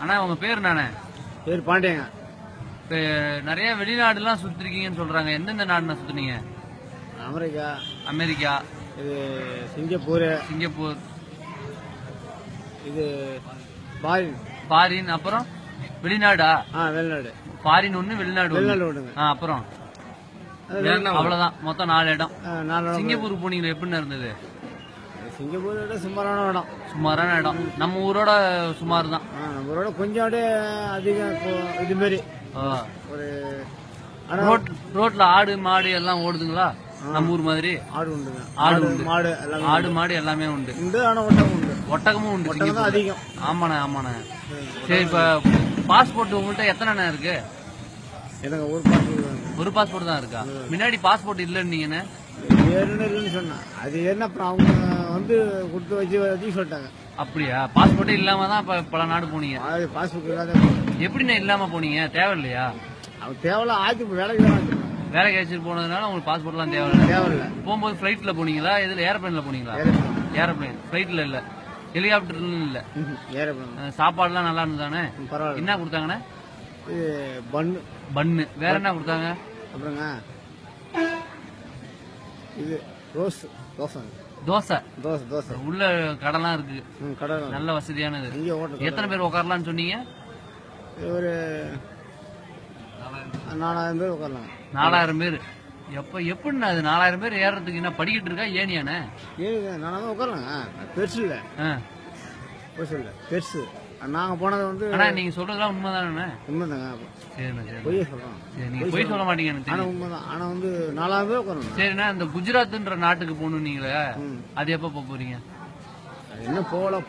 அண்ணா உங்க பேர் நானே பேர் பாண்டியங்க. இப்போ நிறைய வெளிநாடுலாம் சுத்திருக்கீங்கன்னு சொல்றாங்க. எந்தெந்த நாடுனா சுத்துனீங்க? அமெரிக்கா, அமெரிக்கா, இது சிங்கப்பூர், இது பாரின். ஃபாரின், அப்புறம் வெளிநாடா? வெளிநாடு. ஃபாரின் ஒண்ணு, வெளிநாடு விடுங்க. அப்புறம் அவ்வளவுதான், மொத்தம் 4 இடம். சிங்கப்பூருக்கு போனீங்க, எப்படின்னு இருந்தது? சிங்கப்பூர் விட சுமாரான இடம். சுமாரான இடம். நம்ம ஊரோட சுமார் தான். நம்ம ஊரோட கொஞ்சம் அதிகம். இது மாதிரி ஒரு ரோட்ல ஆடு மாடு எல்லாம் ஓடுதுங்களா? நம்ம ஊர் மாதிரி ஆடு உண்டுங்க. ஆடு மாடு எல்லாமே உண்டு. ஆனா ஒட்டகம் உண்டு. ஒட்டகமும் உண்டு. ஒட்டகம் அதிகம். ஆமாண்ணே. சரி, இப்ப பாஸ்போர்ட் உங்கள்கிட்ட எத்தனை இருக்கு? எனக்கு ஒரு பாஸ்போர்ட் தான் இருக்கா? முன்னாடி பாஸ்போர்ட் இல்லைன்னு சொன்னா அது என்ன அவங்க வந்து கொடுத்து வச்சு சொல்லிட்டாங்க. அப்படியா? பாஸ்போர்ட்டே இல்லாம தான் பல நாடு போனீங்க? பாஸ்போர்ட் இல்லாத எப்படின்னா இல்லாம போனீங்க? தேவையில்லையா? அவன் தேவையில்ல ஆச்சு. வேலைக்கு வச்சுட்டு போனதுனால உங்களுக்கு பாஸ்போர்ட் எல்லாம் தேவையில்லை. போகும்போது ஃபிளைட்ல போனீங்களா? இதுல ஏரோப்ளைன்ல போனீங்களா? ஏரோப்ளைன். ஃபிளைட்ல இல்ல, ஹெலிகாப்டர்ல இல்ல. சாப்பாடுலாம் நல்லா இருந்ததானே? பரவாயில்ல. என்ன கொடுத்தாங்கண்ணே? பன்னு. வேற என்ன கொடுத்தாங்க? அப்புறங்க இது தோசை. உள்ள கடலாம் இருக்கு. நல்ல வசதியானது. எத்தனை பேர் உட்காரலாம்னு சொன்னீங்க? ஒரு 4000 பேர் உட்காரலாம். 4000 பேர். எப்படி அது 4000 பேர் ஏறதுக்கு என்ன படிக்கிட்டு இருக்கா? ஏனியானே? நானும் உட்காரலாங்க. பெருசு இல்ல. பெருசு. நாங்க போனது வந்து நீங்க சொல்றதுலாம் உண்மைதானே? உண்மைதாங்க. பொய் சொல்றோம். நீங்க பொய் சொல்ல மாட்டீங்க. உண்மைதான். ஆனா வந்து 4000 பேர் உட்காரணும். சரிண்ணா, இந்த குஜராத்ன்ற நாட்டுக்கு போகணும் நீங்களே, அது எப்ப போறீங்க? என்ன போனாதான்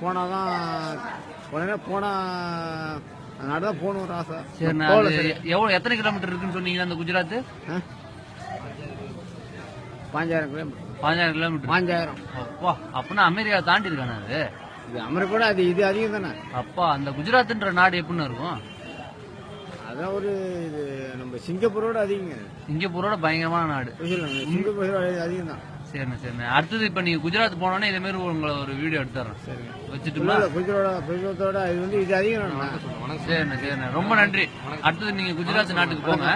போனா நாடுதான் போகணும் ஒரு ஆசை. சரிண்ணா, எத்தனை கிலோமீட்டர் இருக்குன்னு சொன்னீங்க அந்த குஜராத்? 5000 கிலோமீட்டர். 5000 கிலோமீட்டர். 5000. அப்பா, அப்படின்னா அமெரிக்கா தாண்டி இருக்கானே அது? அமெரிக்கா இது அதிகம் தானே. அப்பா, அந்த குஜராத்ன்ற நாடு எப்படின்னு இருக்கும்? அதான் ஒரு இது நம்ம சிங்கப்பூரோட அதிகங்க. சிங்கப்பூரோட பயங்கரமான நாடு. சிங்கப்பூர் அதிகம் தான். சரிண்ணா. அடுத்தது இப்ப நீங்க குஜராத் போனோன்னே இதே மாதிரி உங்களை ஒரு வீடியோ எடுத்துறேன். வச்சுட்டுங்களா? குஜராத்தோட இது அதிகம். சரிண்ணா. ரொம்ப நன்றி. அடுத்தது நீங்க குஜராத் நாட்டுக்கு போங்க.